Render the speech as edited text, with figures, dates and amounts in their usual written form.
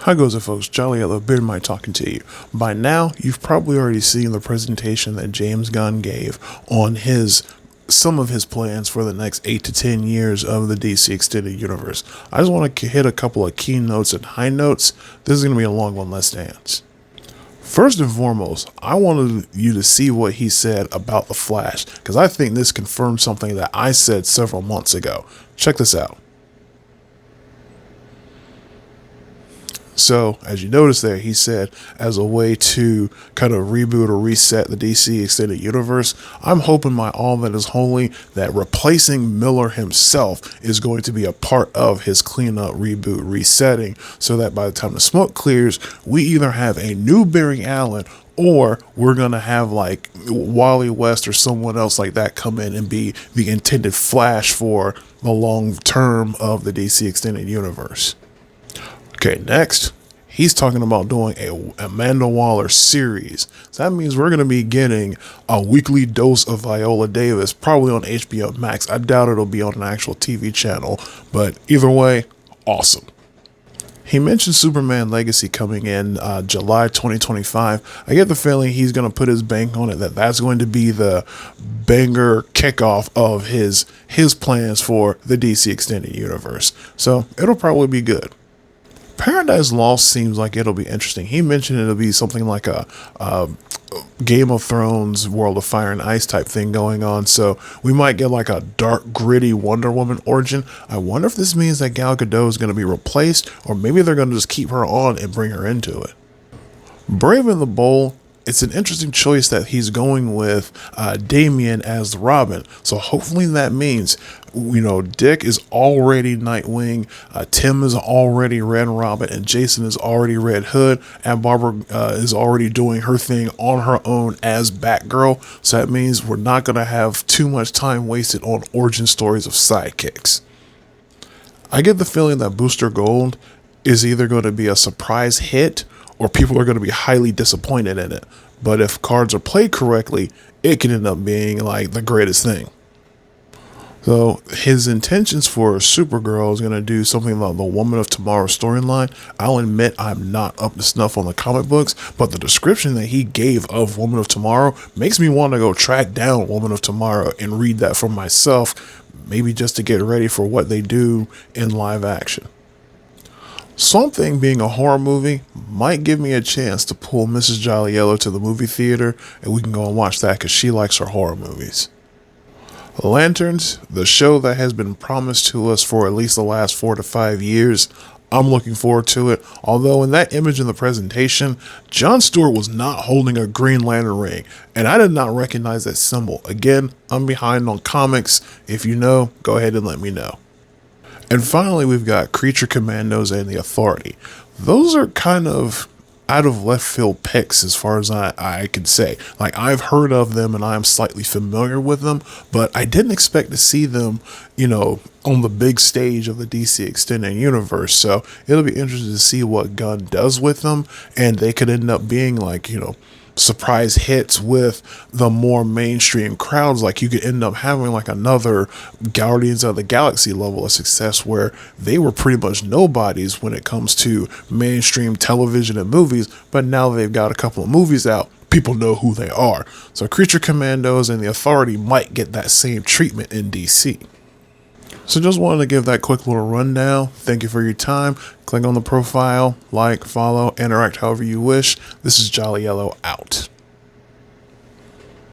How goes it, folks? Jolly Yellow Beard Mike talking to you. By now, you've probably already seen the presentation that James Gunn gave on some of his plans for the next 8 to 10 years of the DC Extended Universe. I just want to hit a couple of keynotes and high notes. This is going to be a long one, let's dance. First and foremost, I wanted you to see what he said about the Flash, because I think this confirms something that I said several months ago. Check this out. So, as you notice there, he said, as a way to kind of reboot or reset the DC Extended Universe, I'm hoping by all that is holy that replacing Miller himself is going to be a part of his cleanup, reboot, resetting, so that by the time the smoke clears, we either have a new Barry Allen or we're going to have like Wally West or someone else like that come in and be the intended Flash for the long term of the DC Extended Universe. Okay, next, he's talking about doing a Amanda Waller series. So that means we're going to be getting a weekly dose of Viola Davis, probably on HBO Max. I doubt it'll be on an actual TV channel, but either way, awesome. He mentioned Superman Legacy coming in July 2025. I get the feeling he's going to put his bank on it, that's going to be the banger kickoff of his plans for the DC Extended Universe. So it'll probably be good. Paradise Lost seems like it'll be interesting. He mentioned it'll be something like a Game of Thrones, World of Fire and Ice type thing going on. So we might get like a dark, gritty Wonder Woman origin. I wonder if this means that Gal Gadot is going to be replaced, or maybe they're going to just keep her on and bring her into it. Brave and the Bold. It's an interesting choice that he's going with Damian as Robin. So hopefully that means, Dick is already Nightwing, Tim is already Red Robin, and Jason is already Red Hood, and Barbara is already doing her thing on her own as Batgirl. So that means we're not going to have too much time wasted on origin stories of sidekicks. I get the feeling that Booster Gold is either going to be a surprise hit or people are going to be highly disappointed in it. But if cards are played correctly, it can end up being like the greatest thing. So his intentions for Supergirl is going to do something like the Woman of Tomorrow storyline. I'll admit I'm not up to snuff on the comic books, but the description that he gave of Woman of Tomorrow makes me want to go track down Woman of Tomorrow and read that for myself, maybe just to get ready for what they do in live action. Swamp Thing being a horror movie might give me a chance to pull Mrs. Jolly Yellow to the movie theater and we can go and watch that because she likes her horror movies. Lanterns, the show that has been promised to us for at least the last 4 to 5 years. I'm looking forward to it. Although in that image in the presentation, Jon Stewart was not holding a Green Lantern ring, and I did not recognize that symbol. Again, I'm behind on comics. If you know, go ahead and let me know. And finally, we've got Creature Commandos and the Authority. Those are kind of out of left field picks as far as I can say. Like, I've heard of them and I'm slightly familiar with them, but I didn't expect to see them, on the big stage of the DC Extended Universe. So it'll be interesting to see what Gunn does with them, and they could end up being like, surprise hits with the more mainstream crowds. Like you could end up having like another Guardians of the Galaxy level of success where they were pretty much nobodies when it comes to mainstream television and movies, but now they've got a couple of movies out, people know who they are. So Creature Commandos and the Authority might get that same treatment in DC. So just wanted to give that quick little rundown. Thank you for your time. Click on the profile, like, follow, interact however you wish. This is Jolly Yellow out.